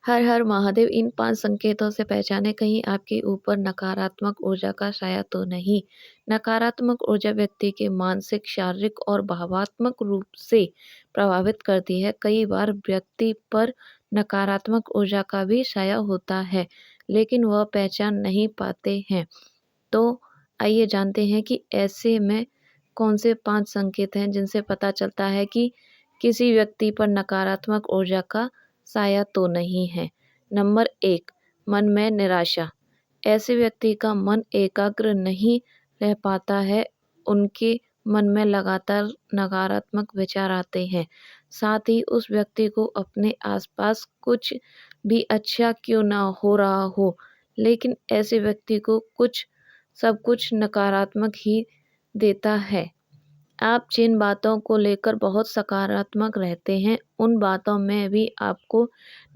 हर हर महादेव। इन 5 संकेतों से पहचानें कहीं आपके ऊपर नकारात्मक ऊर्जा का साया तो नहीं। नकारात्मक ऊर्जा व्यक्ति के मानसिक, शारीरिक और भावात्मक रूप से प्रभावित करती है। कई बार व्यक्ति पर नकारात्मक ऊर्जा का भी साया होता है, लेकिन वह पहचान नहीं पाते हैं। तो आइए जानते हैं कि ऐसे में कौन से 5 संकेत हैं जिनसे पता चलता है कि किसी व्यक्ति पर नकारात्मक ऊर्जा का साया तो नहीं है। नंबर 1, मन में निराशा। ऐसे व्यक्ति का मन एकाग्र नहीं रह पाता है, उनके मन में लगातार नकारात्मक विचार आते हैं। साथ ही उस व्यक्ति को अपने आसपास कुछ भी अच्छा क्यों ना हो रहा हो, लेकिन ऐसे व्यक्ति को सब कुछ नकारात्मक ही देता है। आप जिन बातों को लेकर बहुत सकारात्मक रहते हैं, उन बातों में भी आपको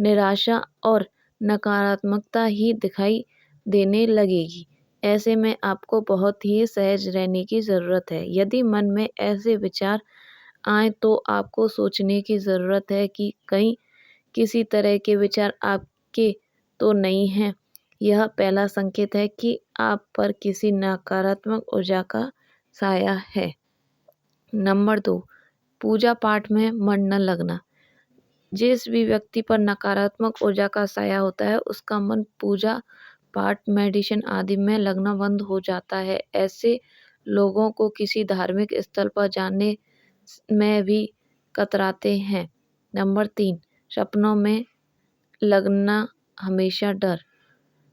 निराशा और नकारात्मकता ही दिखाई देने लगेगी। ऐसे में आपको बहुत ही सहज रहने की ज़रूरत है। यदि मन में ऐसे विचार आएँ तो आपको सोचने की ज़रूरत है कि कहीं किसी तरह के विचार आपके तो नहीं हैं। यह पहला संकेत है कि आप पर किसी नकारात्मक ऊर्जा का साया है। नंबर 2, पूजा पाठ में मन न लगना। जिस भी व्यक्ति पर नकारात्मक ऊर्जा का साया होता है, उसका मन पूजा पाठ, मेडिटेशन आदि में लगना बंद हो जाता है। ऐसे लोगों को किसी धार्मिक स्थल पर जाने में भी कतराते हैं। नंबर 3, सपनों में लगना हमेशा डर।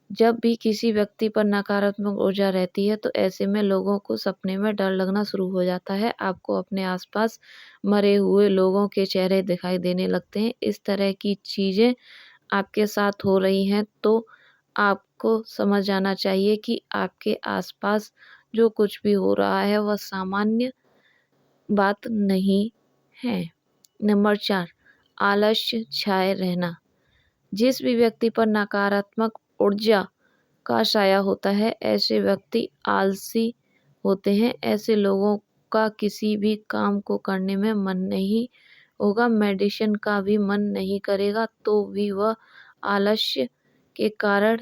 जब भी किसी व्यक्ति पर नकारात्मक ऊर्जा रहती है, तो ऐसे में लोगों को सपने में डर लगना शुरू हो जाता है। आपको अपने आसपास मरे हुए लोगों के चेहरे दिखाई देने लगते हैं। इस तरह की चीज़ें आपके साथ हो रही हैं, तो आपको समझ जाना चाहिए कि आपके आसपास जो कुछ भी हो रहा है, वह सामान्य बात नहीं है। नंबर 4, आलस्य छाए रहना। जिस भी व्यक्ति पर नकारात्मक ऊर्जा का साया होता है, ऐसे व्यक्ति आलसी होते हैं। ऐसे लोगों का किसी भी काम को करने में मन नहीं होगा, मेडिटेशन का भी मन नहीं करेगा, तो भी वह आलस्य के कारण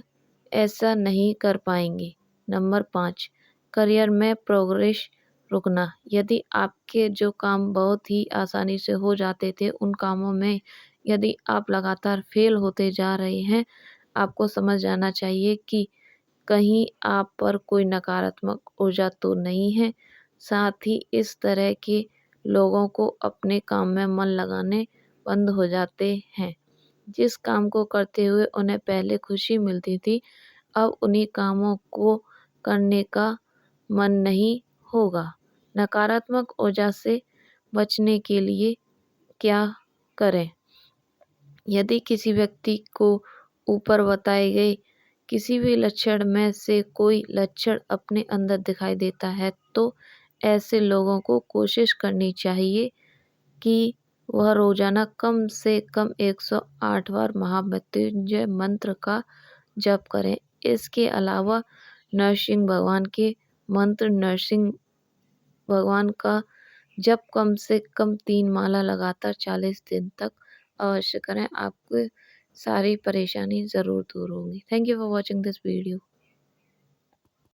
ऐसा नहीं कर पाएंगे। नंबर 5, करियर में प्रोग्रेस रुकना। यदि आपके जो काम बहुत ही आसानी से हो जाते थे, उन कामों में यदि आप लगातार फेल होते जा रहे हैं, आपको समझ जाना चाहिए कि कहीं आप पर कोई नकारात्मक ऊर्जा तो नहीं है। साथ ही इस तरह के लोगों को अपने काम में मन लगाने बंद हो जाते हैं। जिस काम को करते हुए उन्हें पहले खुशी मिलती थी, अब उन्हीं कामों को करने का मन नहीं होगा। नकारात्मक ऊर्जा से बचने के लिए क्या करें? यदि किसी व्यक्ति को ऊपर बताए गए किसी भी लक्षण में से कोई लक्षण अपने अंदर दिखाई देता है, तो ऐसे लोगों को कोशिश करनी चाहिए कि वह रोजाना कम से कम 108 बार महामृत्युंजय मंत्र का जप करें। इसके अलावा नरसिंह भगवान के मंत्र, नरसिंह भगवान का जप कम से कम 3 माला लगातार 40 दिन तक अवश्य करें। आपको सारी परेशानी ज़रूर दूर होगी। Thank you for watching this video.